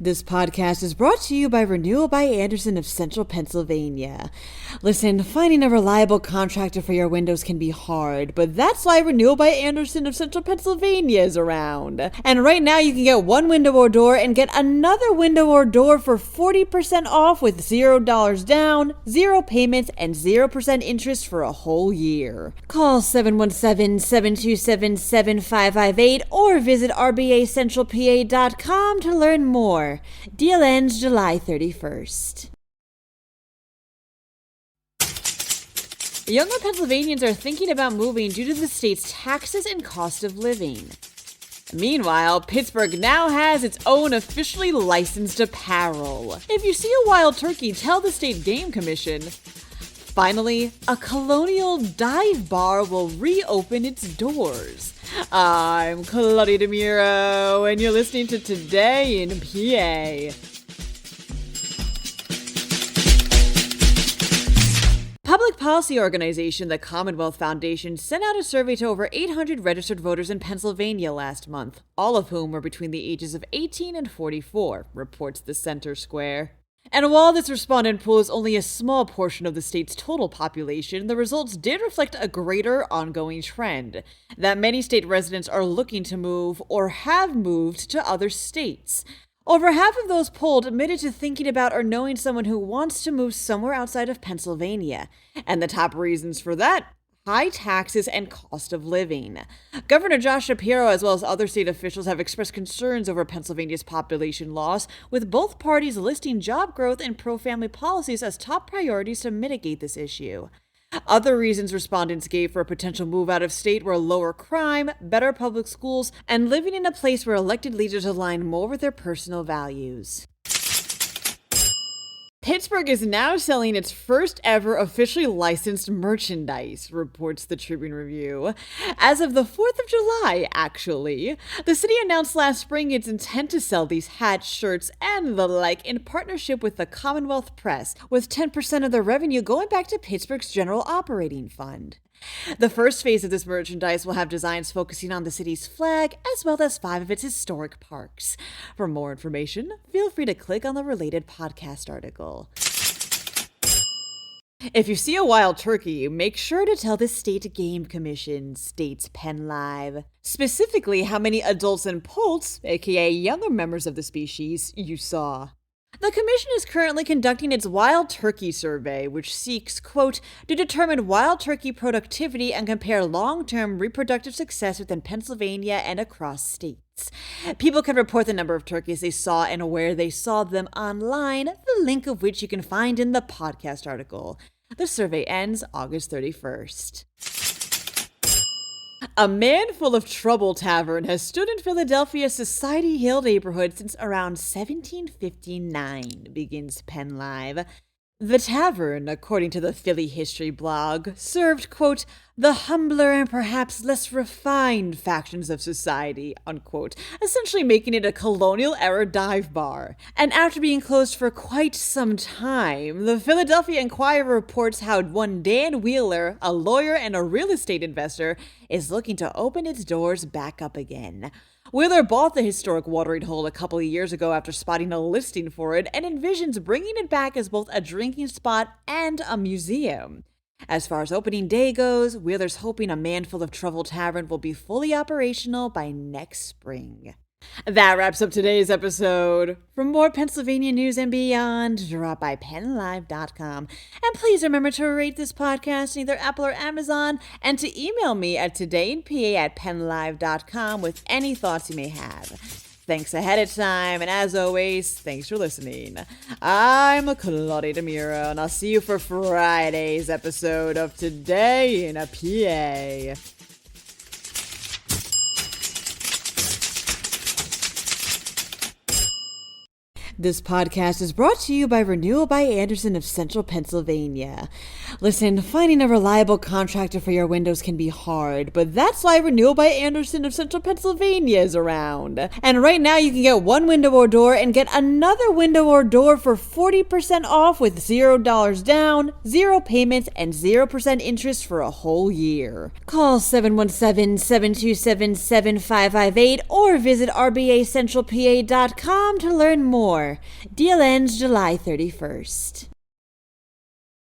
This podcast is brought to you by Renewal by Andersen of Central Pennsylvania. Listen, finding a reliable contractor for your windows can be hard, but that's why Renewal by Andersen of Central Pennsylvania is around. And right now you can get one window or door and get another window or door for 40% off with $0 down, 0 payments, and 0% interest for a whole year. Call 717-727-7558 or visit rbacentralpa.com to learn more. Deal ends July 31st. Younger Pennsylvanians are thinking about moving due to the state's taxes and cost of living. Meanwhile, Pittsburgh now has its own officially licensed apparel. If you see a wild turkey, tell the state game commission. Finally, a colonial dive bar will reopen its doors. I'm Claudia Dimuro, and you're listening to Today in PA. Public policy organization the Commonwealth Foundation sent out a survey to over 800 registered voters in Pennsylvania last month, all of whom were between the ages of 18 and 44, reports the Center Square. And while this respondent pool is only a small portion of the state's total population, the results did reflect a greater ongoing trend that many state residents are looking to move or have moved to other states. Over half of those polled admitted to thinking about or knowing someone who wants to move somewhere outside of Pennsylvania. And the top reasons for that: high taxes and cost of living. Governor Josh Shapiro, as well as other state officials, have expressed concerns over Pennsylvania's population loss, with both parties listing job growth and pro-family policies as top priorities to mitigate this issue. Other reasons respondents gave for a potential move out of state were lower crime, better public schools, and living in a place where elected leaders align more with their personal values. Pittsburgh is now selling its first ever officially licensed merchandise, reports the Tribune Review. As of the 4th of July, actually. The city announced last spring its intent to sell these hats, shirts, and the like in partnership with the Commonwealth Press, with 10% of the revenue going back to Pittsburgh's general operating fund. The first phase of this merchandise will have designs focusing on the city's flag, as well as 5 of its historic parks. For more information, feel free to click on the related podcast article. If you see a wild turkey, make sure to tell the state game commission, states PennLive. Specifically, how many adults and poults, aka younger members of the species, you saw. The commission is currently conducting its wild turkey survey, which seeks, quote, to determine wild turkey productivity and compare long-term reproductive success within Pennsylvania and across states. People can report the number of turkeys they saw and where they saw them online, the link of which you can find in the podcast article. The survey ends August 31st. A Man Full of Trouble tavern has stood in Philadelphia's Society Hill neighborhood since around 1759, begins PennLive. The tavern, according to the Philly History blog, served, quote, the humbler and perhaps less refined factions of society, unquote, essentially making it a colonial-era dive bar. And after being closed for quite some time, the Philadelphia Inquirer reports how one Dan Wheeler, a lawyer and a real estate investor, is looking to open its doors back up again. Wheeler bought the historic watering hole a couple of years ago after spotting a listing for it and envisions bringing it back as both a drinking spot and a museum. As far as opening day goes, Wheeler's hoping A Man Full of Trouble Tavern will be fully operational by next spring. That wraps up today's episode. For more Pennsylvania news and beyond, drop by PennLive.com. And please remember to rate this podcast in either Apple or Amazon, and to email me at todayinpa@PennLive.com with any thoughts you may have. Thanks ahead of time, and as always, thanks for listening. I'm Claudia Dimuro, and I'll see you for Friday's episode of Today in a PA. This podcast is brought to you by Renewal by Andersen of Central Pennsylvania. Listen, finding a reliable contractor for your windows can be hard, but that's why Renewal by Andersen of Central Pennsylvania is around. And right now you can get one window or door and get another window or door for 40% off with $0 down, 0 payments, and 0% interest for a whole year. Call 717-727-7558 or visit rbacentralpa.com to learn more. Deal ends July 31st.